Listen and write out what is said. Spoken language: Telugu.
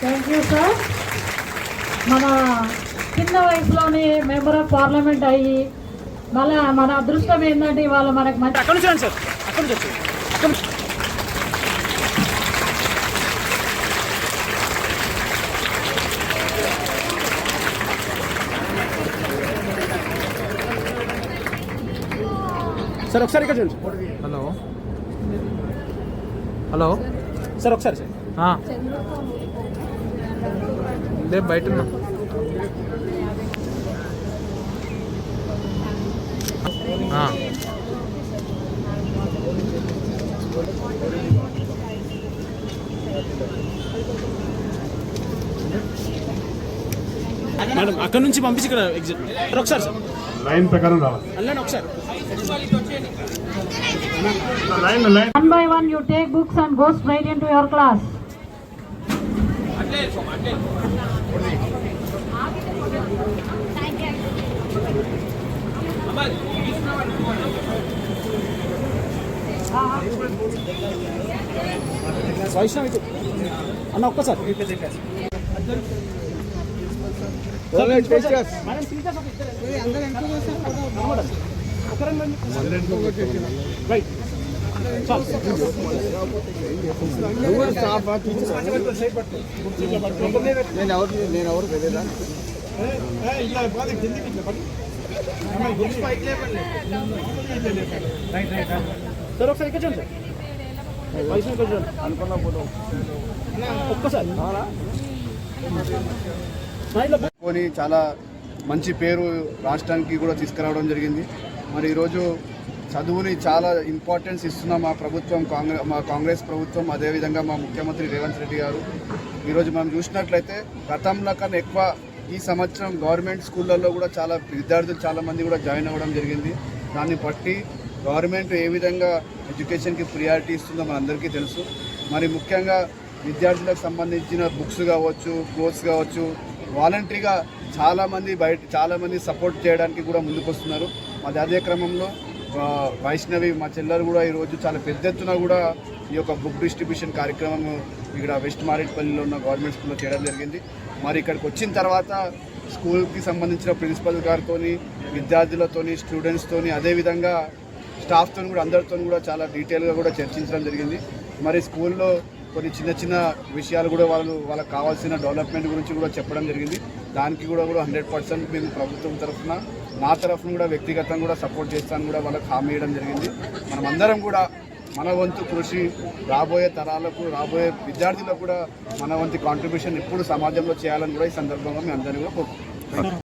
Thank you sir. మన చిన్న వయసులోనే మెంబర్ ఆఫ్ పార్లమెంట్ అయ్యి మళ్ళీ మన అదృష్టం ఏంటంటే ఇవాళ మనకు మంచి అక్కడ నుంచి సార్ అక్కడ నుంచి సార్ ఒకసారి ఇక్కడ చూడండి. హలో హలో సార్ ఒకసారి సార్ లేదు బయట ఉన్నా. మేడం అక్కడ నుంచి పంపించి ఇక్కడ ఎగ్జిట్ ఒకసారి సార్ లైన్ ప్రకారం రావాలి. అల్లండి ఒకసారి. One by one you take books and go straight into your class. Vaishnavi అన్న ఒక్కసారి రైట్ నేను ఎవరు తెలియదా సార్ ఒకసారి ఇక్కడ చూడండి సార్ వైష్ణవి ఇక్కడ చూడండి అనుకున్న ఫోటో ఒక్కసారి కొని చాలా మంచి పేరు రాష్ట్రానికి కూడా తీసుకురావడం జరిగింది. మరి ఈరోజు చదువుని చాలా ఇంపార్టెన్స్ ఇస్తున్న మా ప్రభుత్వం మా కాంగ్రెస్ ప్రభుత్వం, అదేవిధంగా మా ముఖ్యమంత్రి రేవంత్ రెడ్డి గారు ఈరోజు మనం చూసినట్లయితే గతంలో కన్నా ఎక్కువ ఈ సంవత్సరం గవర్నమెంట్ స్కూళ్ళల్లో కూడా చాలా విద్యార్థులు చాలామంది కూడా జాయిన్ అవ్వడం జరిగింది. దాన్ని బట్టి గవర్నమెంట్ ఏ విధంగా ఎడ్యుకేషన్కి ప్రియారిటీ ఇస్తుందో మనందరికీ తెలుసు. మరి ముఖ్యంగా విద్యార్థులకు సంబంధించిన బుక్స్ కావచ్చు, క్లోత్స్ కావచ్చు, వాలంటరీగా చాలామంది సపోర్ట్ చేయడానికి కూడా ముందుకు వస్తున్నారు. మరి అదే క్రమంలో వైష్ణవి మా చెల్లెలు కూడా ఈరోజు చాలా పెద్ద ఎత్తున కూడా ఈ యొక్క బుక్ డిస్ట్రిబ్యూషన్ కార్యక్రమం ఇక్కడ వెస్ట్ మారేట్పల్లిలో ఉన్న గవర్నమెంట్ స్కూల్లో చేయడం జరిగింది. మరి ఇక్కడికి వచ్చిన తర్వాత స్కూల్కి సంబంధించిన ప్రిన్సిపల్ గారితో, విద్యార్థులతోని, స్టూడెంట్స్తోని, అదేవిధంగా స్టాఫ్తో కూడా అందరితో కూడా చాలా డీటెయిల్గా కూడా చర్చించడం జరిగింది. మరి స్కూల్లో కొన్ని చిన్న విషయాలు కూడా వాళ్ళకి కావాల్సిన డెవలప్మెంట్ గురించి కూడా చెప్పడం జరిగింది. దానికి కూడా 100% మేము ప్రభుత్వం తరఫున, నా తరఫున కూడా వ్యక్తిగతంగా కూడా సపోర్ట్ చేస్తాను కూడా వాళ్ళకి హామీ ఇవ్వడం జరిగింది. మనమందరం కూడా మన వంతు కృషి రాబోయే తరాలకు, రాబోయే విద్యార్థులకు కూడా మన వంతు కాంట్రిబ్యూషన్ ఎప్పుడు సమాజంలో చేయాలని కూడా ఈ సందర్భంగా మేము అందరినీ కూడా కోరుకుంటున్నాం.